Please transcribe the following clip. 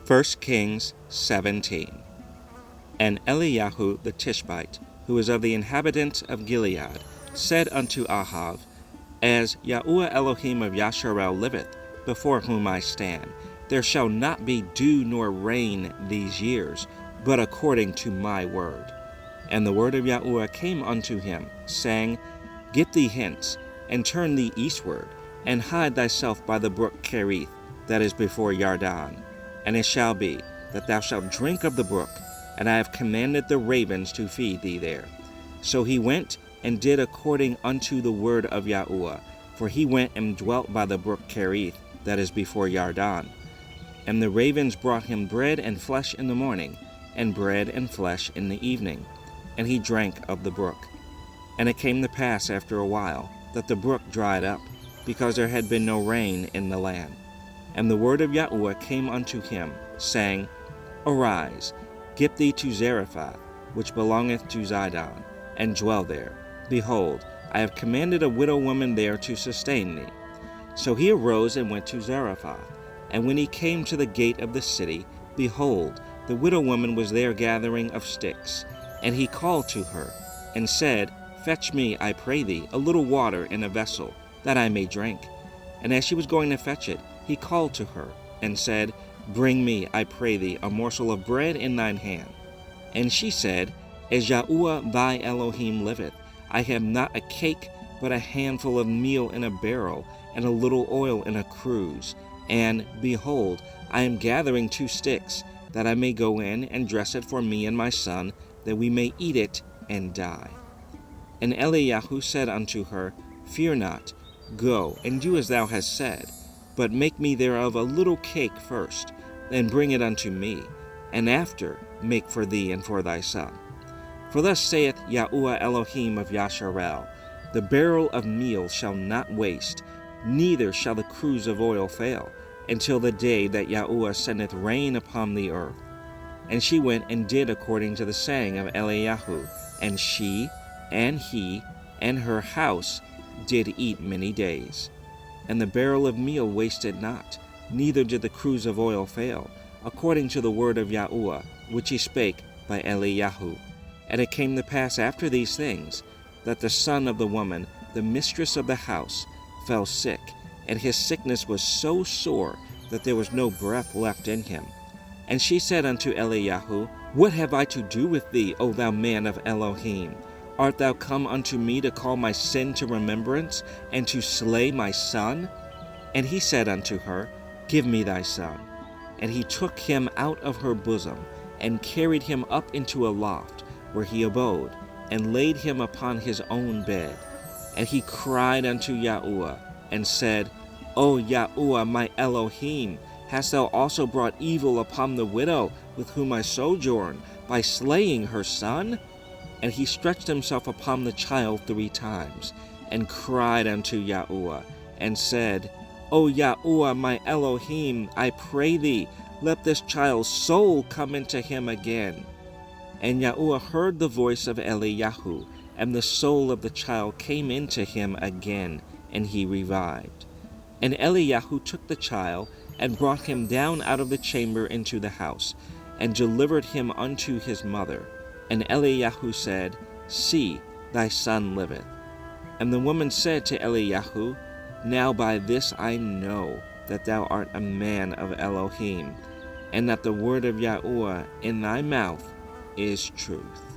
1 Kings 17. And Eliyahu the Tishbite, who was of the inhabitants of Gilead, said unto Ahav, As Yahuwah Elohim of Yasharel liveth, before whom I stand, there shall not be dew nor rain these years, but according to my word. And the word of Yahuwah came unto him, saying, Get thee hence, and turn thee eastward, and hide thyself by the brook Cherith, that is before Yarden. And it shall be, that thou shalt drink of the brook, and I have commanded the ravens to feed thee there. So he went and did according unto the word of Yahuwah, for he went and dwelt by the brook Cherith, that is before Yarden. And the ravens brought him bread and flesh in the morning, and bread and flesh in the evening, and he drank of the brook. And it came to pass after a while, that the brook dried up, because there had been no rain in the land. And the word of Yahuwah came unto him, saying, Arise, get thee to Zarephath, which belongeth to Zidon, and dwell there. Behold, I have commanded a widow woman there to sustain thee. So he arose and went to Zarephath. And when he came to the gate of the city, behold, the widow woman was there gathering of sticks. And he called to her, and said, Fetch me, I pray thee, a little water in a vessel, that I may drink. And as she was going to fetch it, he called to her, and said, Bring me, I pray thee, a morsel of bread in thine hand. And she said, As Yahuwah thy Elohim liveth, I have not a cake, but a handful of meal in a barrel, and a little oil in a cruse. And, behold, I am gathering 2 sticks, that I may go in and dress it for me and my son, that we may eat it and die. And Eliyahu said unto her, Fear not, go, and do as thou hast said, but make me thereof a little cake first, and bring it unto me, and after make for thee and for thy son. For thus saith Yahuwah Elohim of Yasharel, The barrel of meal shall not waste, neither shall the cruse of oil fail, until the day that Yahuwah sendeth rain upon the earth. And she went and did according to the saying of Eliyahu, and she, and he, and her house did eat many days. And the barrel of meal wasted not, neither did the cruse of oil fail, according to the word of Yahuwah, which he spake by Eliyahu. And it came to pass after these things, that the son of the woman, the mistress of the house, fell sick, and his sickness was so sore that there was no breath left in him. And she said unto Eliyahu, What have I to do with thee, O thou man of Elohim? Art thou come unto me to call my sin to remembrance, and to slay my son? And he said unto her, Give me thy son. And he took him out of her bosom, and carried him up into a loft, where he abode, and laid him upon his own bed. And he cried unto Yahuwah, and said, O Yahuwah my Elohim, hast thou also brought evil upon the widow with whom I sojourn, by slaying her son? And he stretched himself upon the child 3 times, and cried unto Yahuwah, and said, O Yahuwah my Elohim, I pray thee, let this child's soul come into him again. And Yahuwah heard the voice of Eliyahu, and the soul of the child came into him again, and he revived. And Eliyahu took the child, and brought him down out of the chamber into the house, and delivered him unto his mother. And Eliyahu said, See, thy son liveth. And the woman said to Eliyahu, Now by this I know that thou art a man of Elohim, and that the word of Yahuwah in thy mouth is truth.